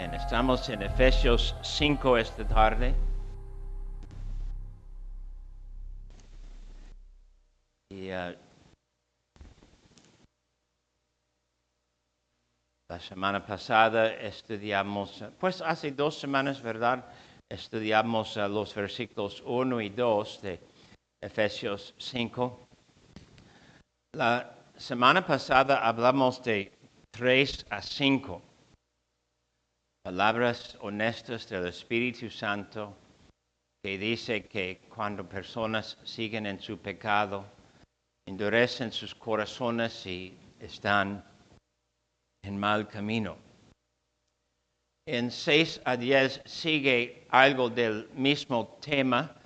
Bien, estamos en Efesios 5 esta tarde. Y la semana pasada estudiamos, pues hace 2 semanas, ¿verdad? Estudiamos los versículos 1 y 2 de Efesios 5. La semana pasada hablamos de 3 a 5. Palabras honestas del Espíritu Santo que dice que cuando personas siguen en su pecado, endurecen sus corazones y están en mal camino. En 6 a 10 sigue algo del mismo tema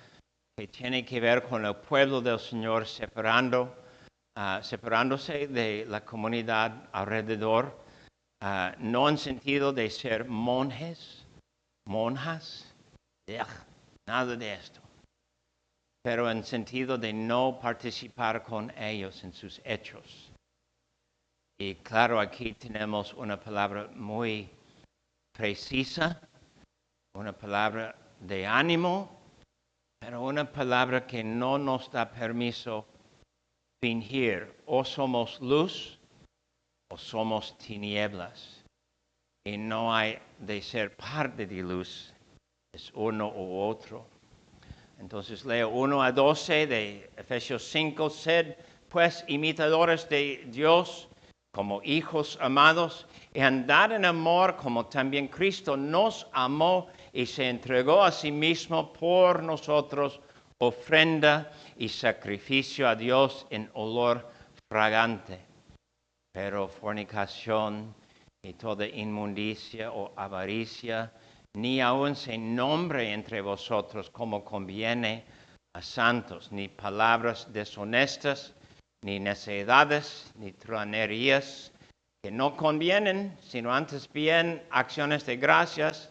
que tiene que ver con el pueblo del Señor separándose de la comunidad alrededor, no en sentido de ser monjas, nada de esto, pero en sentido de no participar con ellos en sus hechos. Y claro, aquí tenemos una palabra muy precisa, una palabra de ánimo, pero una palabra que no nos da permiso fingir. O somos luz o somos tinieblas. Y no hay de ser parte de luz, es uno u otro. Entonces leo 1 a 12 de Efesios 5. Sed pues imitadores de Dios como hijos amados y andad en amor como también Cristo nos amó y se entregó a sí mismo por nosotros, ofrenda y sacrificio a Dios en olor fragante. Pero fornicación y toda inmundicia o avaricia, ni aun se nombre entre vosotros como conviene a santos, ni palabras deshonestas, ni necedades, ni truanerías, que no convienen, sino antes bien acciones de gracias,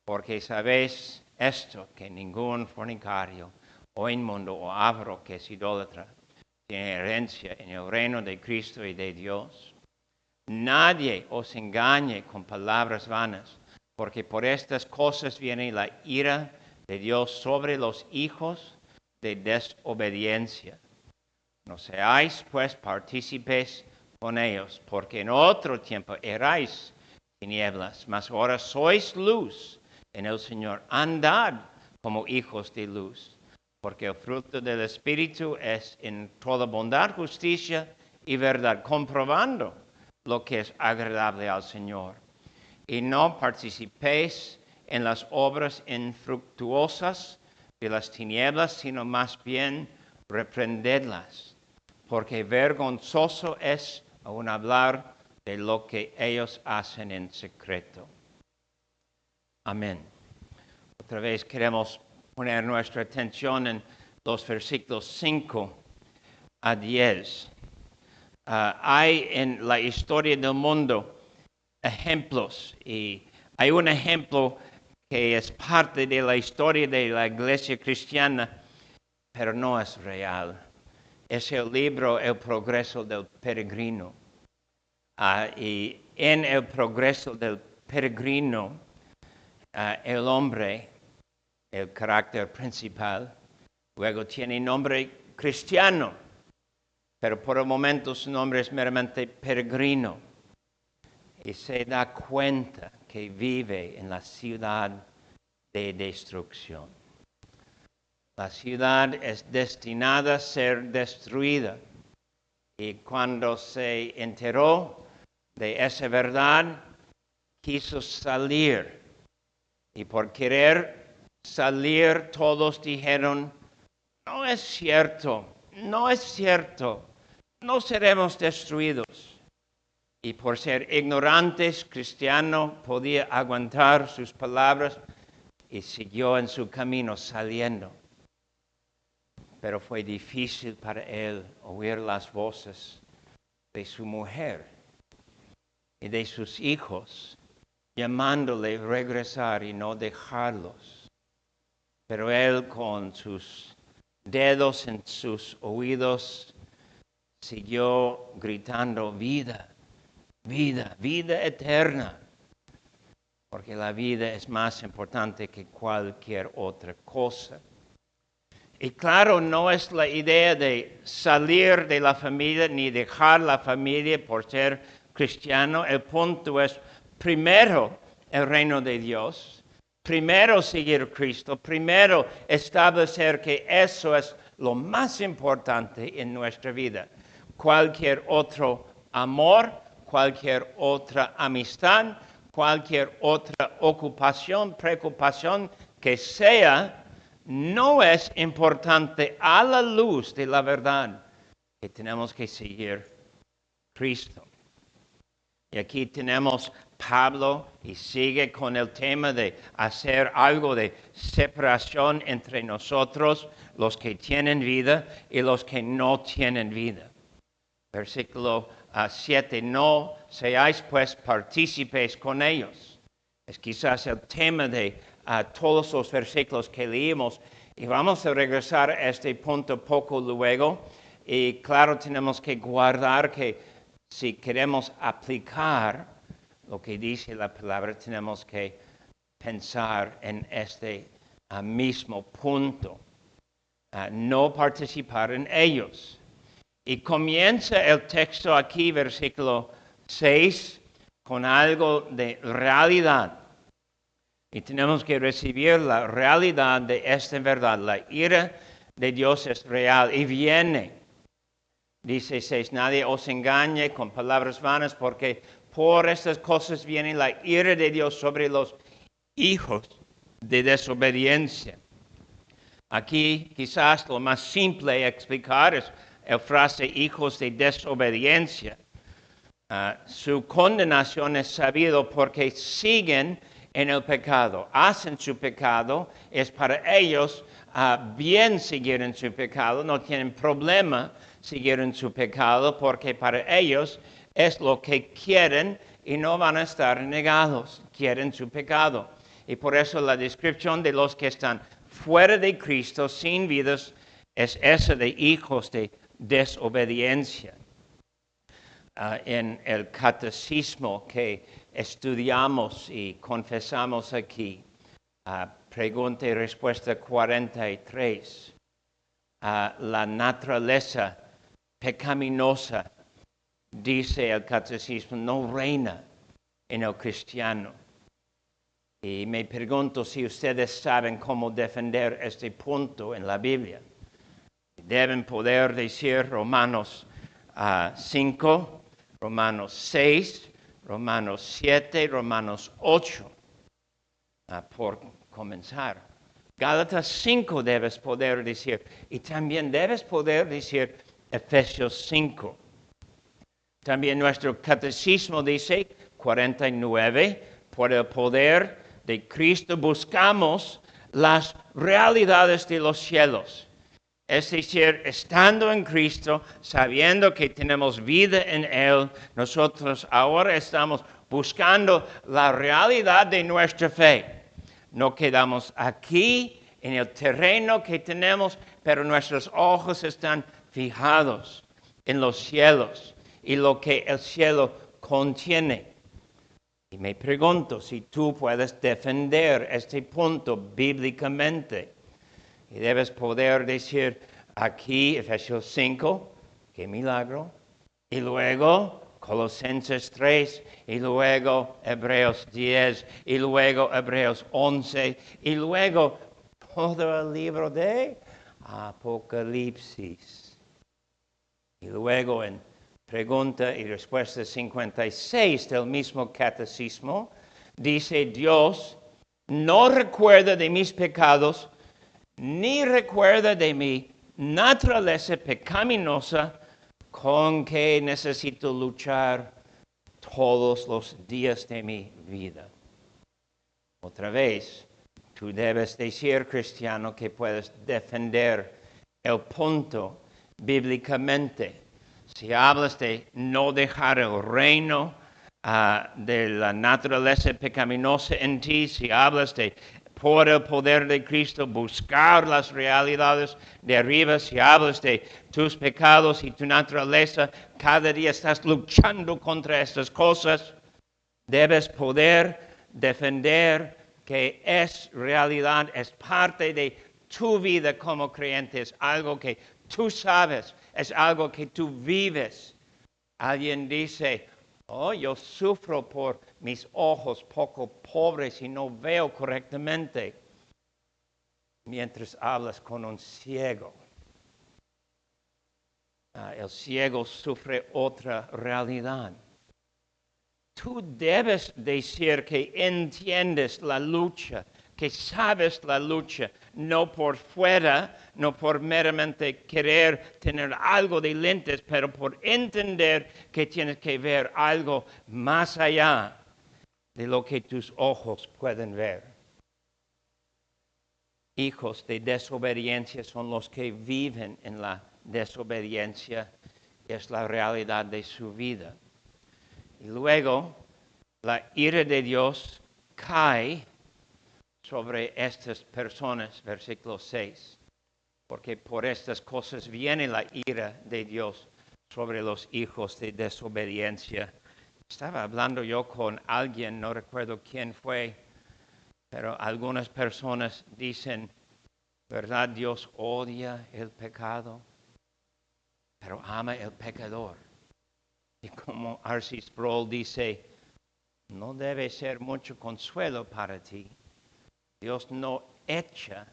porque sabéis esto, que ningún fornicario, o inmundo, o avaro, que es idólatra, tiene herencia en el reino de Cristo y de Dios. Nadie os engañe con palabras vanas, porque por estas cosas viene la ira de Dios sobre los hijos de desobediencia. No seáis pues partícipes con ellos, porque en otro tiempo erais tinieblas, mas ahora sois luz en el Señor. Andad como hijos de luz, porque el fruto del Espíritu es en toda bondad, justicia y verdad, comprobando lo que es agradable al Señor. Y no participéis en las obras infructuosas de las tinieblas, sino más bien reprendedlas, porque vergonzoso es aún hablar de lo que ellos hacen en secreto. Amén. Otra vez queremos poner nuestra atención en los versículos 5 a 10. Hay en la historia del mundo ejemplos, y hay un ejemplo que es parte de la historia de la iglesia cristiana, pero no es real. Es el libro El progreso del peregrino. Y en el progreso del peregrino, el hombre, el carácter principal, luego tiene nombre cristiano, pero por el momento su nombre es meramente peregrino. Y se da cuenta que vive en la ciudad de destrucción. La ciudad es destinada a ser destruida. Y cuando se enteró de esa verdad, quiso salir. Y por querer salir, todos dijeron, no es cierto, no seremos destruidos. Y por ser ignorantes, Cristiano podía aguantar sus palabras y siguió en su camino saliendo. Pero fue difícil para él oír las voces de su mujer y de sus hijos, llamándole a regresar y no dejarlos. Pero él con sus dedos en sus oídos siguió gritando, vida, vida, vida eterna. porque la vida es más importante que cualquier otra cosa. Y claro, no es la idea de salir de la familia ni dejar la familia por ser cristiano. El punto es, primero, el reino de Dios. Primero, seguir a Cristo. Primero, establecer que eso es lo más importante en nuestra vida. Cualquier otro amor, cualquier otra amistad, cualquier otra ocupación, preocupación que sea, no es importante a la luz de la verdad que tenemos que seguir Cristo. Y aquí tenemos Pablo y sigue con el tema de hacer algo de separación entre nosotros, los que tienen vida y los que no tienen vida. Versículo 7, no seáis pues partícipes con ellos. Es quizás el tema de todos los versículos que leímos. Y vamos a regresar a este punto poco luego. Y claro, tenemos que guardar que si queremos aplicar lo que dice la palabra, tenemos que pensar en este mismo punto. No participar en ellos. Y comienza el texto aquí, versículo 6, con algo de realidad. Y tenemos que recibir la realidad de esta verdad. La ira de Dios es real y viene. Dice 6, nadie os engañe con palabras vanas, porque por estas cosas viene la ira de Dios sobre los hijos de desobediencia. Aquí quizás lo más simple explicar es la frase hijos de desobediencia. Su condenación es sabido porque siguen en el pecado, hacen su pecado, es para ellos bien seguir en su pecado, no tienen problema seguir en su pecado porque para ellos es lo que quieren y no van a estar negados, quieren su pecado. Y por eso la descripción de los que están fuera de Cristo, sin vidas, es esa de hijos de desobediencia. En el catecismo que estudiamos y confesamos aquí, pregunta y respuesta 43, la naturaleza pecaminosa, dice el catecismo, no reina en el cristiano. Y me pregunto si ustedes saben cómo defender este punto en la Biblia. Deben poder decir Romanos 5, Romanos 6, Romanos 7, Romanos 8, por comenzar. Gálatas 5 debes poder decir, y también debes poder decir Efesios 5. También nuestro catecismo dice 49, por el poder de Cristo buscamos las realidades de los cielos. Es decir, estando en Cristo, sabiendo que tenemos vida en Él, nosotros ahora estamos buscando la realidad de nuestra fe. No quedamos aquí en el terreno que tenemos, pero nuestros ojos están fijados en los cielos y lo que el cielo contiene. Y me pregunto si tú puedes defender este punto bíblicamente. Y debes poder decir aquí, Efesios 5, qué milagro. Y luego Colosenses 3, y luego Hebreos 10, y luego Hebreos 11, y luego todo el libro de Apocalipsis. Y luego en pregunta y respuesta 56 del mismo catecismo, dice Dios, no recuerda de mis pecados, ni recuerda de mi naturaleza pecaminosa con que necesito luchar todos los días de mi vida. Otra vez, tú debes decir, cristiano, que puedes defender el punto bíblicamente. Si hablas de no dejar el reino de la naturaleza pecaminosa en ti, si hablas de por el poder de Cristo buscar las realidades de arriba, si hablas de tus pecados y tu naturaleza, cada día estás luchando contra estas cosas, debes poder defender que es realidad, es parte de tu vida como creyente, es algo que tú sabes, es algo que tú vives. Alguien dice, oh, yo sufro por mis ojos poco pobres y no veo correctamente, mientras hablas con un ciego. El ciego sufre otra realidad. Tú debes decir que entiendes la lucha, que sabes la lucha, no por fuera, no por meramente querer tener algo de lentes, pero por entender que tienes que ver algo más allá de lo que tus ojos pueden ver. Hijos de desobediencia son los que viven en la desobediencia, es la realidad de su vida. Y luego, la ira de Dios cae sobre estas personas, versículo 6, porque por estas cosas viene la ira de Dios sobre los hijos de desobediencia. Estaba hablando yo con alguien, no recuerdo quién fue, pero algunas personas dicen, ¿verdad? Dios odia el pecado, pero ama el pecador. Y como R.C. Sproul dice, no debe ser mucho consuelo para ti. Dios no echa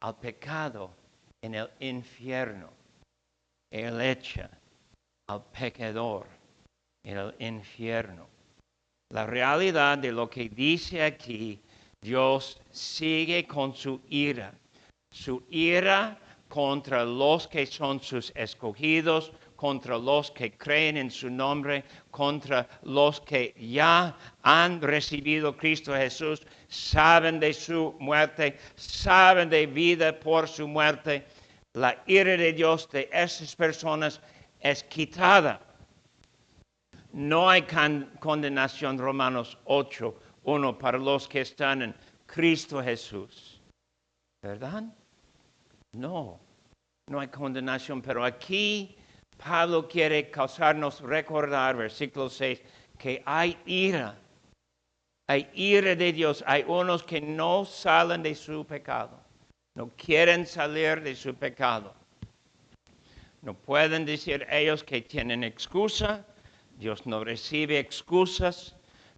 al pecado en el infierno. Él echa al pecador en el infierno. La realidad de lo que dice aquí, Dios sigue con su ira. Su ira contra los que son sus escogidos, contra los que creen en su nombre, contra los que ya han recibido a Cristo Jesús, saben de su muerte, saben de vida por su muerte. La ira de Dios de esas personas es quitada. No hay condenación, Romanos 8:1, para los que están en Cristo Jesús. ¿Verdad? No hay condenación, pero aquí Pablo quiere causarnos recordar, versículo 6, que hay ira de Dios. Hay unos que no salen de su pecado, no quieren salir de su pecado. No pueden decir ellos que tienen excusa. Dios no recibe excusas.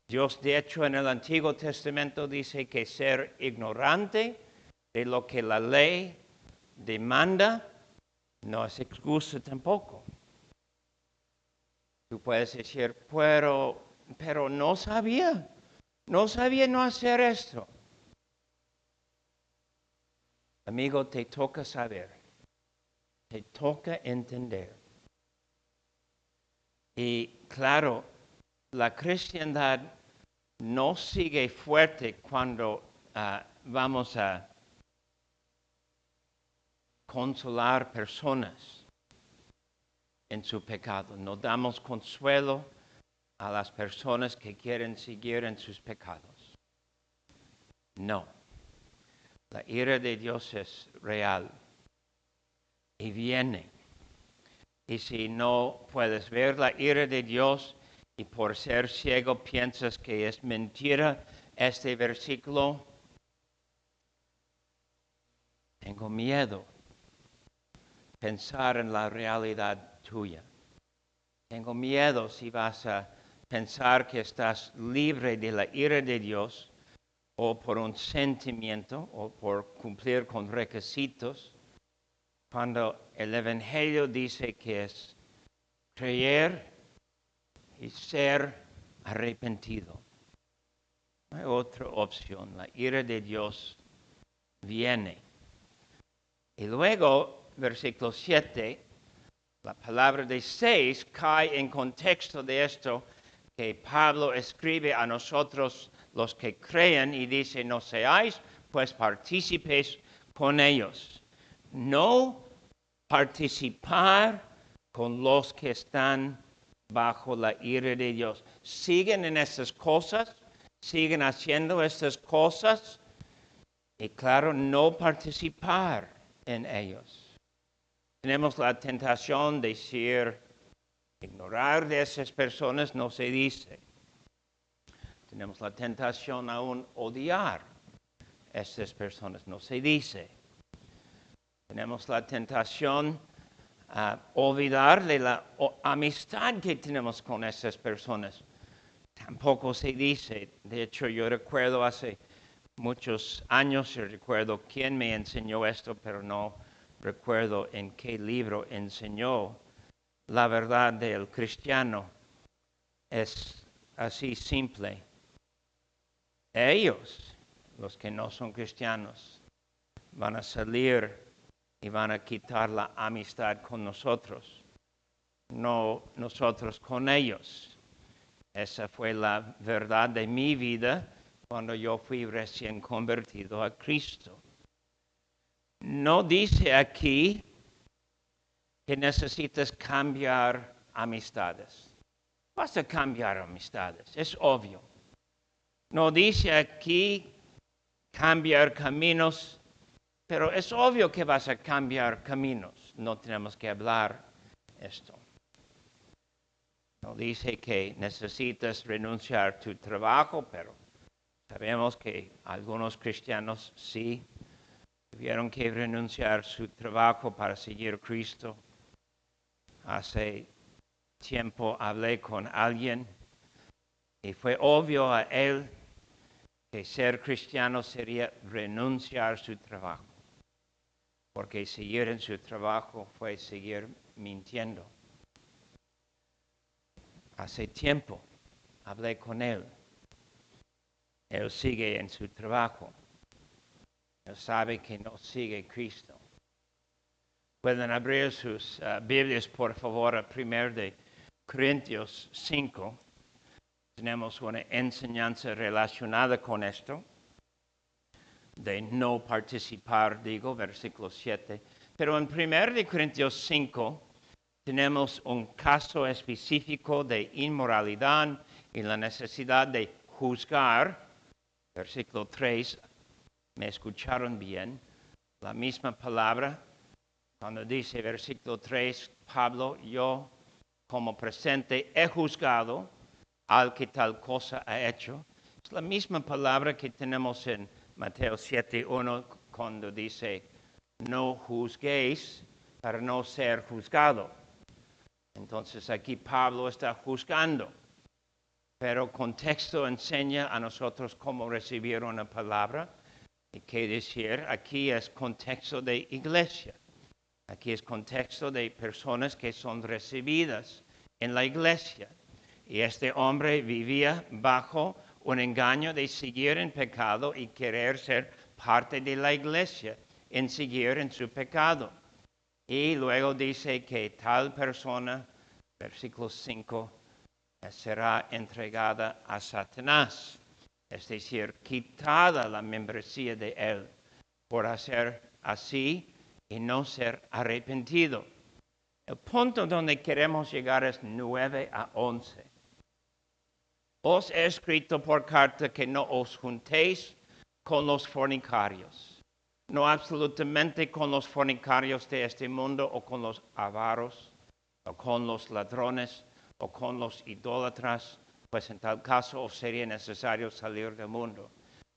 Dios, de hecho, en el Antiguo Testamento dice que ser ignorante de lo que la ley demanda no es excusa tampoco. Tú puedes decir, pero no sabía no hacer esto. Amigo, te toca saber, te toca entender. Y claro, la cristiandad no sigue fuerte cuando vamos a consolar personas en su pecado. No damos consuelo a las personas que quieren seguir en sus pecados. No. La ira de Dios es real y viene. Y si no puedes ver la ira de Dios y por ser ciego piensas que es mentira este versículo, tengo miedo pensar en la realidad tuya. Tengo miedo si vas a pensar que estás libre de la ira de Dios o por un sentimiento o por cumplir con requisitos, cuando el Evangelio dice que es creer y ser arrepentido. No hay otra opción. La ira de Dios viene. Y luego, versículo 7, la palabra de 6 cae en contexto de esto que Pablo escribe a nosotros los que creen y dice, no seáis pues partícipes con ellos. No participar con los que están bajo la ira de Dios. Siguen en esas cosas, siguen haciendo estas cosas y claro, no participar en ellos. Tenemos la tentación de decir, ignorar de esas personas no se dice. Tenemos la tentación aún odiar a estas personas. No se dice. Tenemos la tentación a olvidarle la amistad que tenemos con esas personas. Tampoco se dice. De hecho, yo recuerdo hace muchos años, yo recuerdo quién me enseñó esto, pero no recuerdo en qué libro enseñó. La verdad del cristiano es así simple. Ellos, los que no son cristianos, van a salir y van a quitar la amistad con nosotros, no nosotros con ellos. Esa fue la verdad de mi vida cuando yo fui recién convertido a Cristo. No dice aquí que necesitas cambiar amistades. Vas a cambiar amistades, es obvio. No dice aquí cambiar caminos, pero es obvio que vas a cambiar caminos. No tenemos que hablar esto. No dice que necesitas renunciar a tu trabajo, pero sabemos que algunos cristianos sí tuvieron que renunciar a su trabajo para seguir a Cristo. Hace tiempo hablé con alguien y fue obvio a él que ser cristiano sería renunciar a su trabajo, porque seguir en su trabajo fue seguir mintiendo. Hace tiempo hablé con él. Él sigue en su trabajo. Él sabe que no sigue Cristo. Pueden abrir sus Biblias, por favor, a 1 de Corintios 5. Tenemos una enseñanza relacionada con esto, de no participar, digo, versículo 7. Pero en 1 de Corintios 5 tenemos un caso específico de inmoralidad y la necesidad de juzgar. Versículo 3, ¿me escucharon bien? La misma palabra, cuando dice versículo 3, Pablo, yo como presente he juzgado al que tal cosa ha hecho. Es la misma palabra que tenemos en Mateo 7:1 cuando dice, no juzguéis para no ser juzgado. Entonces aquí Pablo está juzgando, pero contexto enseña a nosotros cómo recibir una palabra y qué decir. Aquí es contexto de iglesia. Aquí es contexto de personas que son recibidas en la iglesia. Y este hombre vivía bajo un engaño de seguir en pecado y querer ser parte de la iglesia en seguir en su pecado. Y luego dice que tal persona, versículo 5, será entregada a Satanás. Es decir, quitada la membresía de él por hacer así y no ser arrepentido. El punto donde queremos llegar es 9-11. Os he escrito por carta que no os juntéis con los fornicarios. No absolutamente con los fornicarios de este mundo o con los avaros o con los ladrones o con los idólatras, pues en tal caso os sería necesario salir del mundo.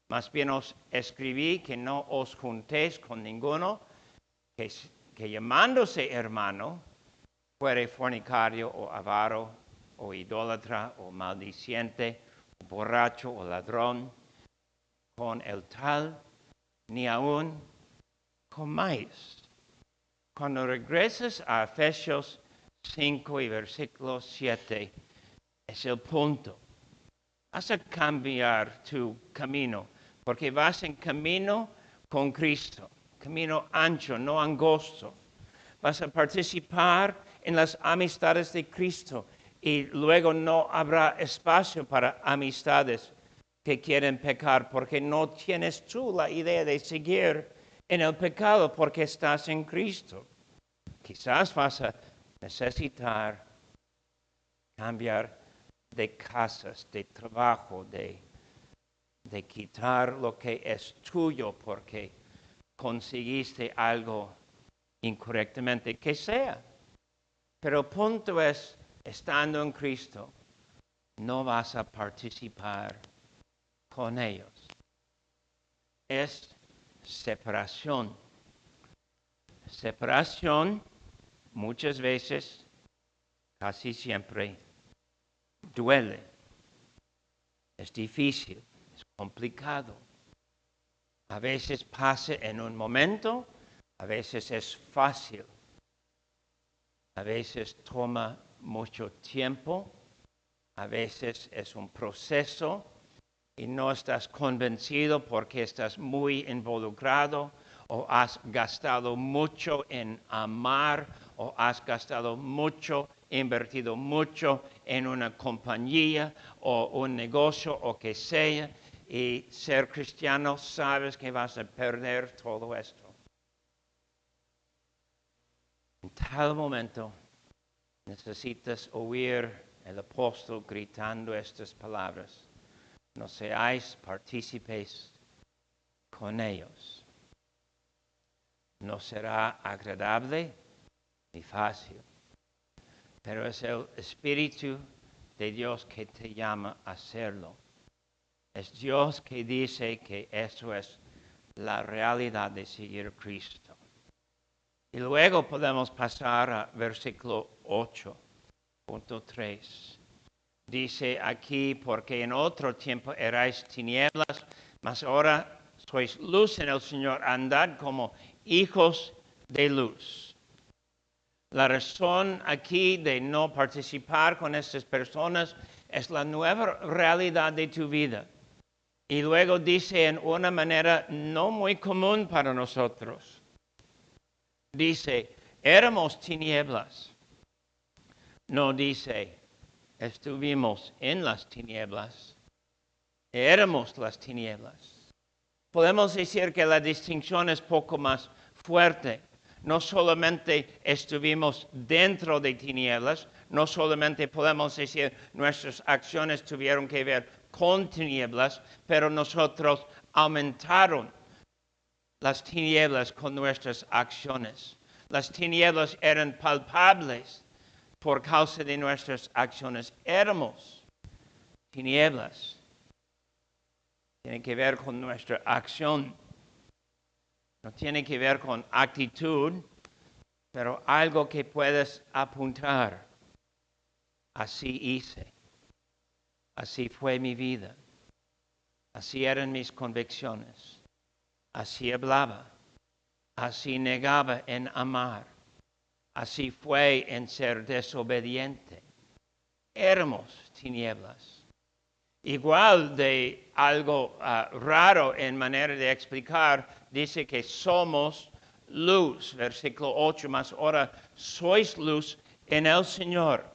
Más bien os escribí que no os juntéis con ninguno que llamándose hermano fuere fornicario o avaro o idólatra o maldiciente o borracho o ladrón. Con el tal ni aún comáis. Cuando regresas a Efesios 5 y versículo 7, es el punto. Vas a cambiar tu camino, porque vas en camino con Cristo, camino ancho, no angosto. Vas a participar en las amistades de Cristo y luego no habrá espacio para amistades que quieren pecar, porque no tienes tú la idea de seguir en el pecado porque estás en Cristo. Quizás vas a necesitar cambiar de casas, de trabajo, de quitar lo que es tuyo porque conseguiste algo incorrectamente, que sea. Pero el punto es, estando en Cristo, no vas a participar con ellos. Es separación. Separación muchas veces, casi siempre, duele. Es difícil, es complicado. A veces pasa en un momento, a veces es fácil. A veces toma mucho tiempo, a veces es un proceso y no estás convencido porque estás muy involucrado o has gastado mucho en amar o has gastado mucho, invertido mucho en una compañía o un negocio o que sea. Y ser cristiano sabes que vas a perder todo esto. En tal momento necesitas oír el apóstol gritando estas palabras. No seáis partícipes con ellos. No será agradable ni fácil, pero es el Espíritu de Dios que te llama a hacerlo. Es Dios que dice que eso es la realidad de seguir a Cristo. Y luego podemos pasar a versículo 8.3. Dice aquí, porque en otro tiempo erais tinieblas, mas ahora sois luz en el Señor, andad como hijos de luz. La razón aquí de no participar con estas personas es la nueva realidad de tu vida. Y luego dice en una manera no muy común para nosotros. Dice, éramos tinieblas. No dice, estuvimos en las tinieblas. Éramos las tinieblas. Podemos decir que la distinción es poco más fuerte. No solamente estuvimos dentro de tinieblas, no solamente podemos decir nuestras acciones tuvieron que ver con tinieblas, pero nosotros aumentaron las tinieblas con nuestras acciones. Las tinieblas eran palpables por causa de nuestras acciones. Éramos tinieblas. Tiene que ver con nuestra acción. No tiene que ver con actitud, pero algo que puedes apuntar. Así hice. Así fue mi vida. Así eran mis convicciones. Así hablaba, así negaba en amar, así fue en ser desobediente. Éramos tinieblas. Igual de algo raro en manera de explicar, dice que somos luz, versículo 8, más ahora sois luz en el Señor.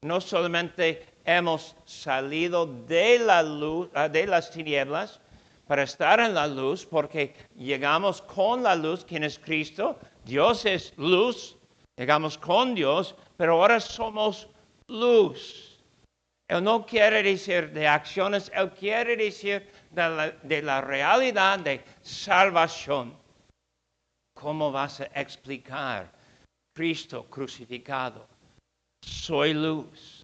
No solamente hemos salido de la luz, de las tinieblas, para estar en la luz, porque llegamos con la luz, quien es Cristo. Dios es luz, llegamos con Dios, pero ahora somos luz. Él no quiere decir de acciones, Él quiere decir de la realidad de salvación. ¿Cómo vas a explicar Cristo crucificado? Soy luz.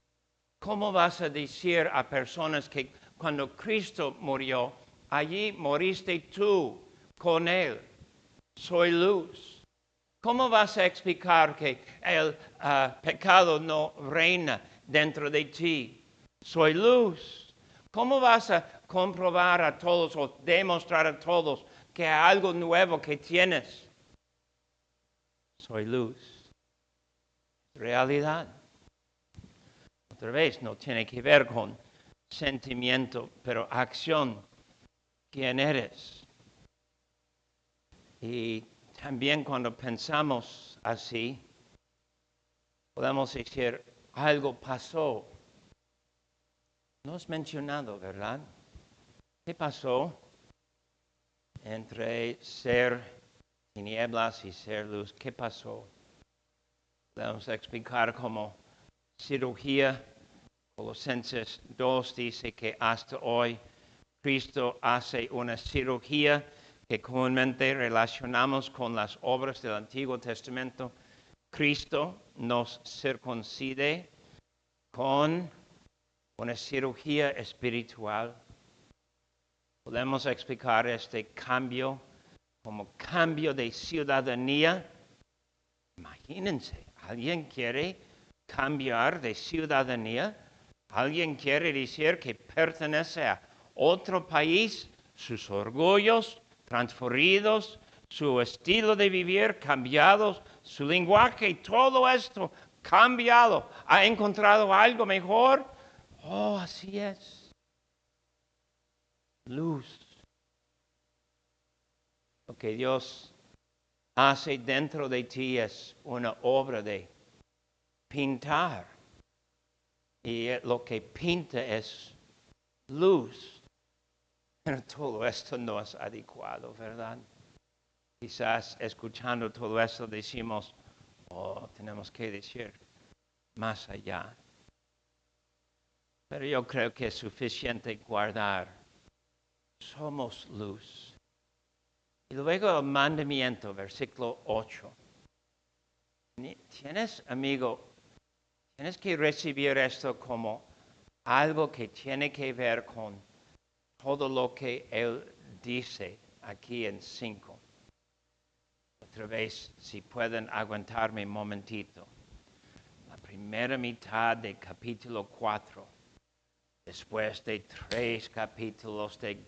¿Cómo vas a decir a personas que cuando Cristo murió, allí moriste tú con Él? Soy luz. ¿Cómo vas a explicar que el pecado no reina dentro de ti? Soy luz. ¿Cómo vas a comprobar a todos o demostrar a todos que hay algo nuevo que tienes? Soy luz. Realidad. Otra vez, no tiene que ver con sentimiento, pero acción. ¿Quién eres? Y también cuando pensamos así, podemos decir, algo pasó. No es mencionado, ¿verdad? ¿Qué pasó entre ser tinieblas y ser luz? ¿Qué pasó? Podemos explicar como cirugía. Colosenses 2 dice que hasta hoy Cristo hace una cirugía que comúnmente relacionamos con las obras del Antiguo Testamento. Cristo nos circuncide con una cirugía espiritual. Podemos explicar este cambio como cambio de ciudadanía. Imagínense, alguien quiere cambiar de ciudadanía. Alguien quiere decir que pertenece a otro país, sus orgullos transferidos, su estilo de vivir cambiados, su lenguaje, todo esto cambiado. ¿Ha encontrado algo mejor? Oh, así es. Luz. Lo que Dios hace dentro de ti es una obra de pintar. Y lo que pinta es luz. Pero todo esto no es adecuado, ¿verdad? Quizás escuchando todo esto decimos, oh, tenemos que decir más allá. Pero yo creo que es suficiente guardar. Somos luz. Y luego el mandamiento, versículo 8. Tienes, amigo, tienes que recibir esto como algo que tiene que ver con todo lo que Él dice aquí en 5. Otra vez, si pueden aguantarme un momentito. La primera mitad del capítulo 4, después de 3 capítulos de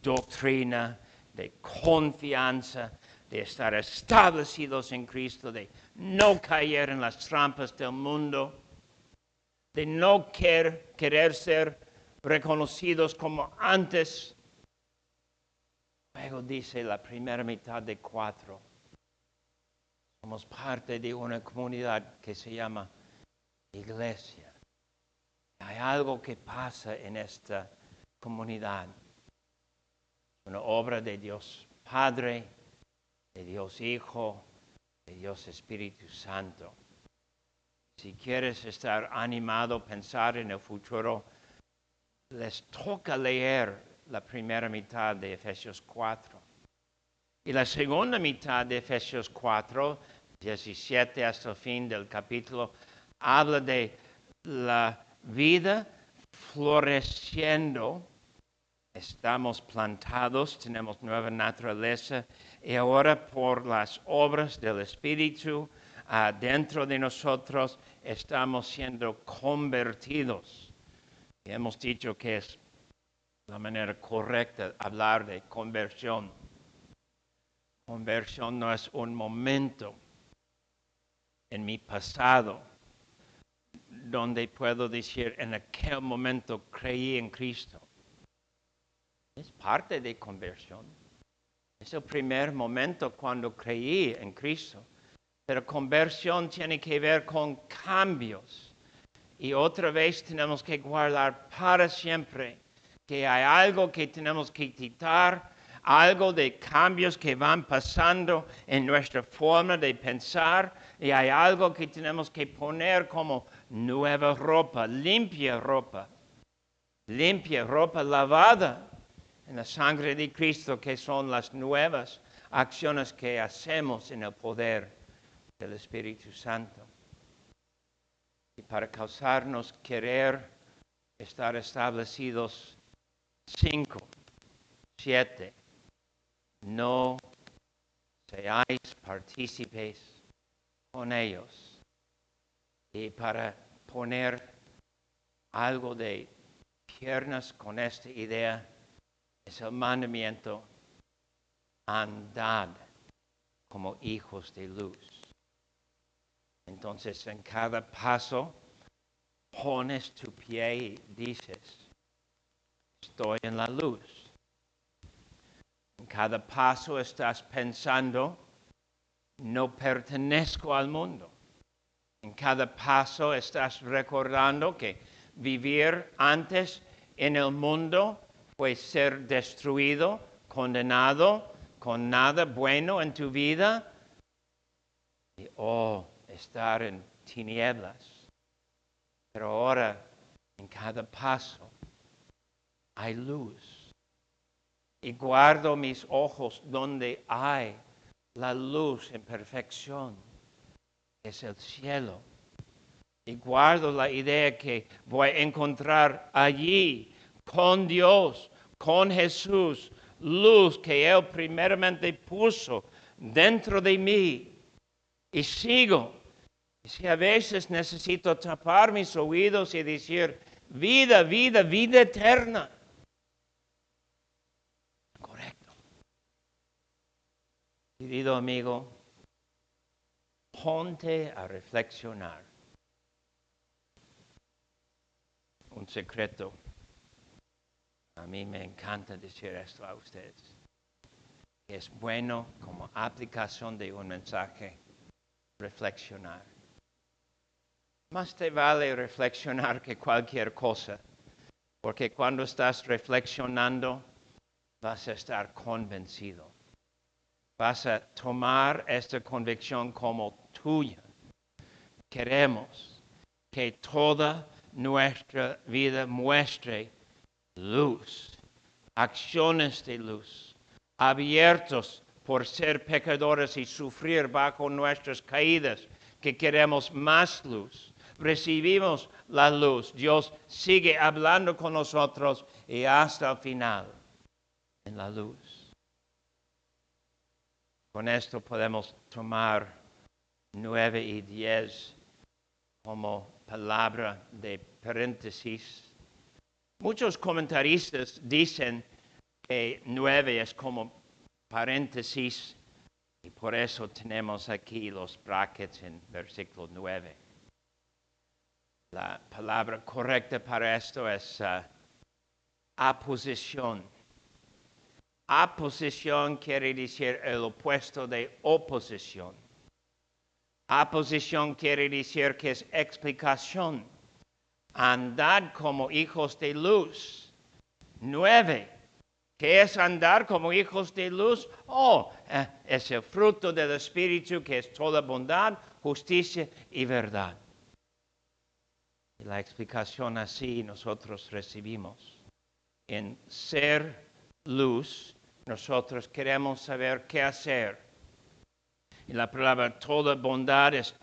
doctrina, de confianza, de estar establecidos en Cristo, de no caer en las trampas del mundo, de no querer ser reconocidos como antes. Luego dice la primera mitad de 4. Somos parte de una comunidad que se llama iglesia. Hay algo que pasa en esta comunidad. Una obra de Dios Padre, de Dios Hijo, de Dios Espíritu Santo. Si quieres estar animado, pensar en el futuro, les toca leer la primera mitad de Efesios 4. Y la segunda mitad de Efesios 4, 17 hasta el fin del capítulo, habla de la vida floreciendo. Estamos plantados, tenemos nueva naturaleza y ahora por las obras del Espíritu dentro de nosotros estamos siendo convertidos. Y hemos dicho que es la manera correcta de hablar de conversión. Conversión no es un momento en mi pasado donde puedo decir en aquel momento creí en Cristo. Es parte de conversión. Es el primer momento cuando creí en Cristo. Pero conversión tiene que ver con cambios. Y otra vez tenemos que guardar para siempre que hay algo que tenemos que quitar, algo de cambios que van pasando en nuestra forma de pensar. Y hay algo que tenemos que poner como nueva ropa, limpia ropa lavada en la sangre de Cristo, que son las nuevas acciones que hacemos en el poder del Espíritu Santo. Y para causarnos querer estar establecidos, 5, 7, no seáis partícipes con ellos. Y para poner algo de piernas con esta idea, es el mandamiento, andad como hijos de luz. Entonces, en cada paso, pones tu pie y dices, estoy en la luz. En cada paso estás pensando, no pertenezco al mundo. En cada paso estás recordando que vivir antes en el mundo fue ser destruido, condenado, con nada bueno en tu vida. Y estar en tinieblas. Pero ahora, en cada paso, hay luz. Y guardo mis ojos donde hay la luz en perfección, que es el cielo. Y guardo la idea que voy a encontrar allí con Dios, con Jesús, luz que Él primeramente puso dentro de mí. Y sigo. Y si a veces necesito tapar mis oídos y decir, vida, vida, vida eterna. Correcto. Querido amigo, ponte a reflexionar. Un secreto. A mí me encanta decir esto a ustedes. Es bueno como aplicación de un mensaje reflexionar. Más te vale reflexionar que cualquier cosa, porque cuando estás reflexionando vas a estar convencido. Vas a tomar esta convicción como tuya. Queremos que toda nuestra vida muestre luz, acciones de luz, abiertos por ser pecadores y sufrir bajo nuestras caídas, que queremos más luz. Recibimos la luz, Dios sigue hablando con nosotros y hasta el final en la luz. Con esto podemos tomar 9 y 10 como palabra de paréntesis. Muchos comentaristas dicen que 9 es como paréntesis y por eso tenemos aquí los brackets en versículo 9. La palabra correcta para esto es aposición. Aposición quiere decir el opuesto de oposición. Aposición quiere decir que es explicación. Andad como hijos de luz. 9. ¿Qué es andar como hijos de luz? Es el fruto del Espíritu, que es toda bondad, justicia y verdad. Y la explicación así nosotros recibimos. En ser luz, nosotros queremos saber qué hacer. Y la palabra toda bondad es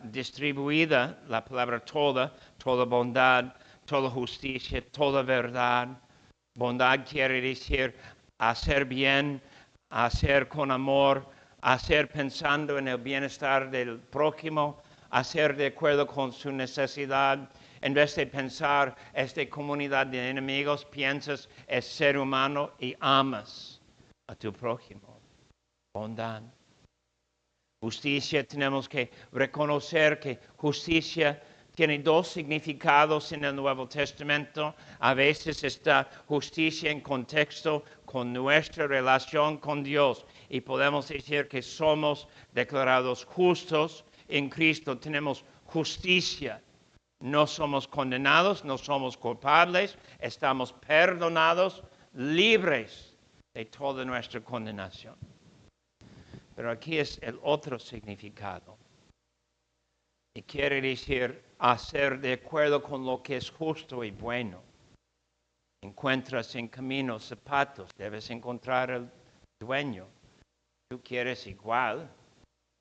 distribuida, la palabra toda bondad, toda justicia, toda verdad. Bondad quiere decir hacer bien, hacer con amor, hacer pensando en el bienestar del prójimo, hacer de acuerdo con su necesidad. En vez de pensar, esta comunidad de enemigos, piensas, es ser humano y amas a tu prójimo. Bondad. Justicia, tenemos que reconocer que justicia tiene dos significados en el Nuevo Testamento. A veces está justicia en contexto con nuestra relación con Dios. Y podemos decir que somos declarados justos en Cristo. Tenemos justicia. No somos condenados, no somos culpables. Estamos perdonados, libres de toda nuestra condenación. Pero aquí es el otro significado. Y quiere decir hacer de acuerdo con lo que es justo y bueno. Encuentras en camino zapatos, debes encontrar el dueño. Tú quieres igual,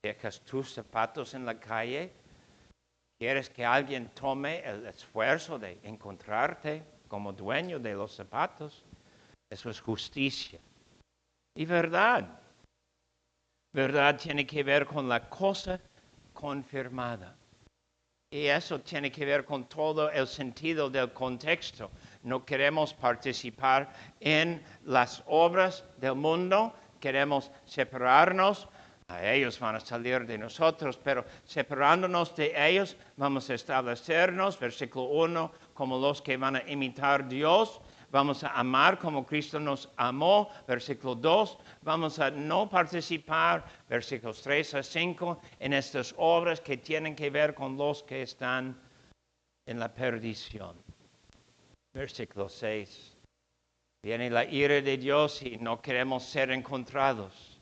dejas tus zapatos en la calle, quieres que alguien tome el esfuerzo de encontrarte como dueño de los zapatos. Eso es justicia. Y verdad. Verdad tiene que ver con la cosa confirmada. Y eso tiene que ver con todo el sentido del contexto. No queremos participar en las obras del mundo, queremos separarnos. Ellos van a salir de nosotros, pero separándonos de ellos vamos a establecernos, versículo 1, como los que van a imitar a Dios. Vamos a amar como Cristo nos amó, versículo 2. Vamos a no participar, versículos 3 a 5, en estas obras que tienen que ver con los que están en la perdición. Versículo 6. Viene la ira de Dios y no queremos ser encontrados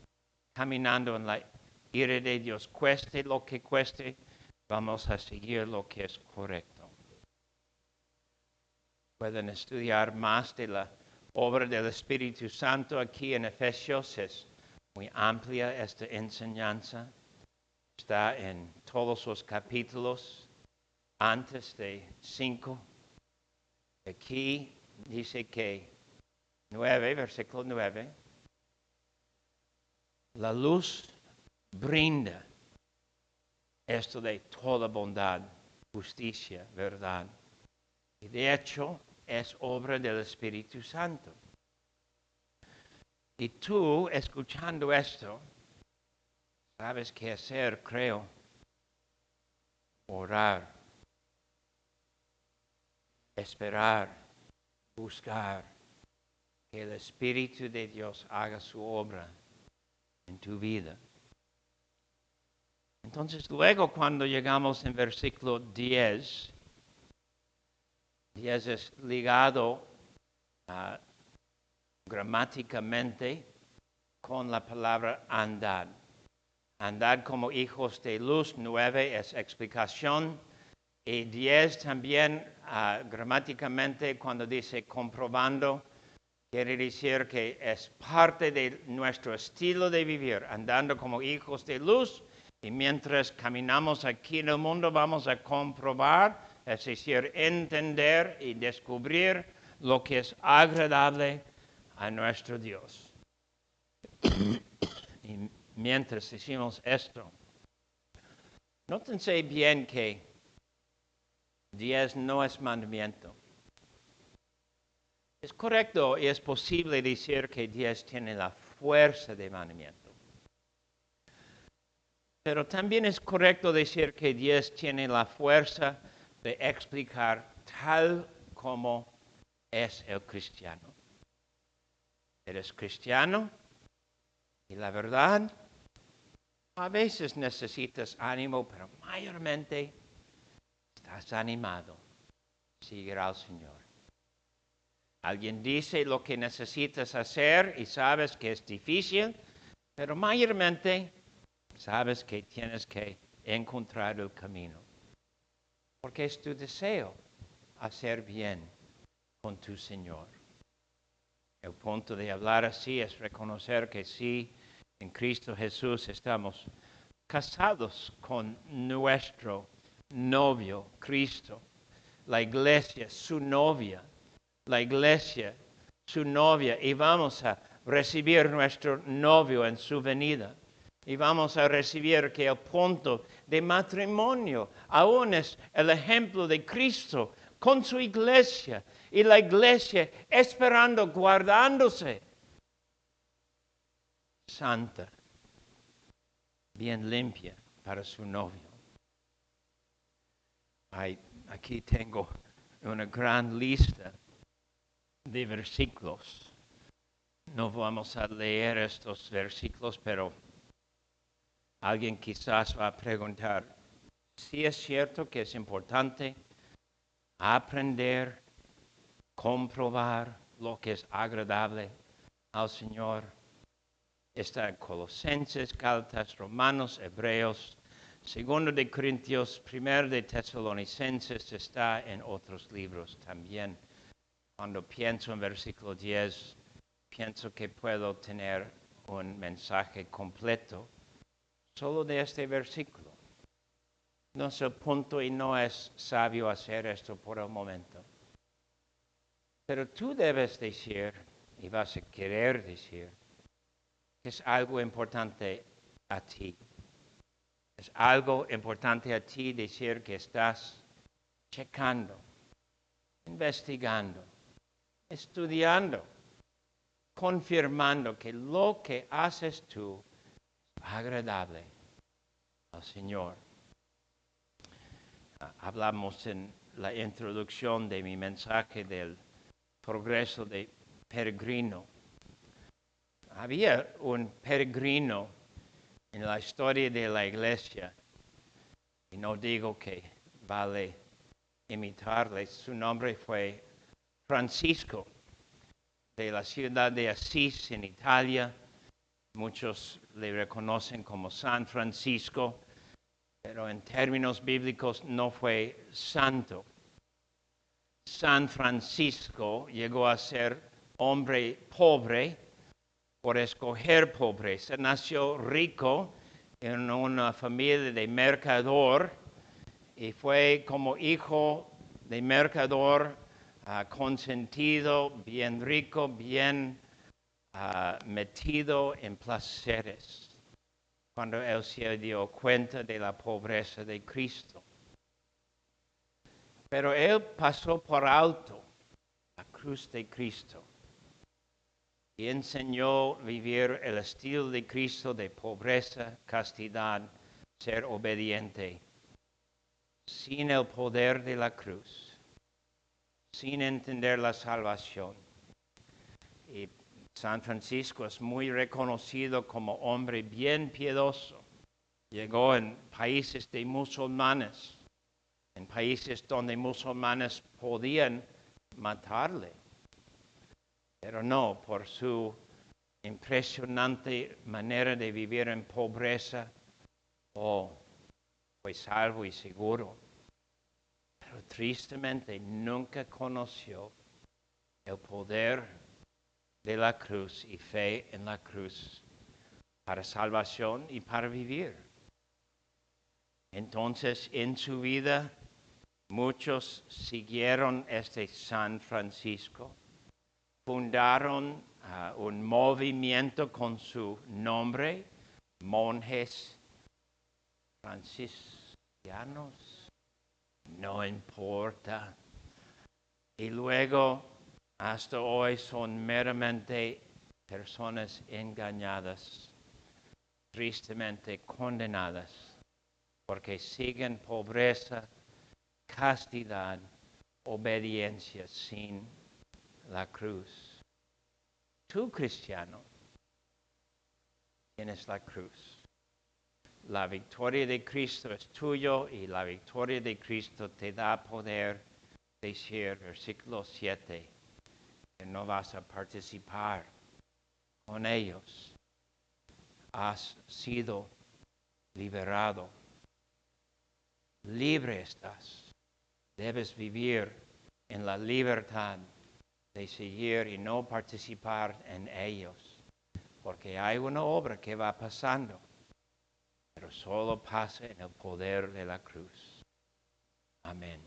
caminando en la ira de Dios. Cueste lo que cueste, vamos a seguir lo que es correcto. Pueden estudiar más de la obra del Espíritu Santo aquí en Efesios. Es muy amplia esta enseñanza. Está en todos los capítulos antes de 5. Aquí dice que 9, versículo 9. La luz brinda esto de toda bondad, justicia, verdad. Y de hecho, es obra del Espíritu Santo. Y tú, escuchando esto, sabes qué hacer, creo. Orar, esperar, buscar que el Espíritu de Dios haga su obra en tu vida. Entonces, luego cuando llegamos en versículo 10, 10 es ligado gramáticamente con la palabra andad. Andad como hijos de luz, 9 es explicación. Y 10 también gramáticamente cuando dice comprobando, quiere decir que es parte de nuestro estilo de vivir, andando como hijos de luz. Y mientras caminamos aquí en el mundo vamos a comprobar, es decir, entender y descubrir lo que es agradable a nuestro Dios. Y mientras decimos esto, nótense bien que 10 no es mandamiento. Es correcto y es posible decir que 10 tiene la fuerza de mandamiento. Pero también es correcto decir que 10 tiene la fuerza de explicar tal como es el cristiano. Eres cristiano y la verdad, a veces necesitas ánimo, pero mayormente estás animado. Seguir al Señor. Alguien dice lo que necesitas hacer y sabes que es difícil, pero mayormente sabes que tienes que encontrar el camino. Porque es tu deseo hacer bien con tu Señor. El punto de hablar así es reconocer que sí, en Cristo Jesús estamos casados con nuestro novio, Cristo. La iglesia, su novia. La iglesia, su novia. Y vamos a recibir nuestro novio en su venida. Y vamos a recibir que el punto de matrimonio aún es el ejemplo de Cristo con su iglesia. Y la iglesia esperando, guardándose. Santa, bien limpia para su novio. Aquí tengo una gran lista de versículos. No vamos a leer estos versículos, pero alguien quizás va a preguntar, si es cierto que es importante aprender, comprobar lo que es agradable al Señor. Está en Colosenses, Gálatas, Romanos, Hebreos, 2 de Corintios, 1 de Tesalonicenses, está en otros libros también. Cuando pienso en versículo 10, pienso que puedo tener un mensaje completo solo de este versículo. No es el punto y no es sabio hacer esto por el momento. Pero tú debes decir, y vas a querer decir, que es algo importante a ti. Es algo importante a ti decir que estás checando, investigando, estudiando, confirmando que lo que haces tú es agradable al Señor. Hablamos en la introducción de mi mensaje del progreso de peregrino. Había un peregrino en la historia de la iglesia, y no digo que vale imitarle, su nombre fue Francisco, de la ciudad de Asís en Italia. Muchos le reconocen como San Francisco, pero en términos bíblicos no fue santo. San Francisco llegó a ser hombre pobre por escoger pobreza. Nació rico en una familia de mercador y fue como hijo de mercador consentido, bien rico, bien metido en placeres. Cuando él se dio cuenta de la pobreza de Cristo. Pero él pasó por alto la cruz de Cristo y enseñó a vivir el estilo de Cristo de pobreza, castidad, ser obediente, sin el poder de la cruz, sin entender la salvación. Y San Francisco es muy reconocido como hombre bien piadoso. Llegó en países de musulmanes, en países donde musulmanes podían matarle. Pero no, por su impresionante manera de vivir en pobreza, fue salvo y seguro. Pero tristemente nunca conoció el poder de la cruz y fe en la cruz para salvación y para vivir. Entonces, en su vida, muchos siguieron este San Francisco, fundaron un movimiento con su nombre, monjes franciscanos, no importa. Y luego, hasta hoy, son meramente personas engañadas, tristemente condenadas, porque siguen pobreza, castidad, obediencia sin la cruz. Tú, cristiano, tienes la cruz. La victoria de Cristo es tuyo y la victoria de Cristo te da poder decir, versículo 7, que no vas a participar con ellos. Has sido liberado. Libre estás. Debes vivir en la libertad de seguir y no participar en ellos. Porque hay una obra que va pasando, pero solo pasa en el poder de la cruz. Amén.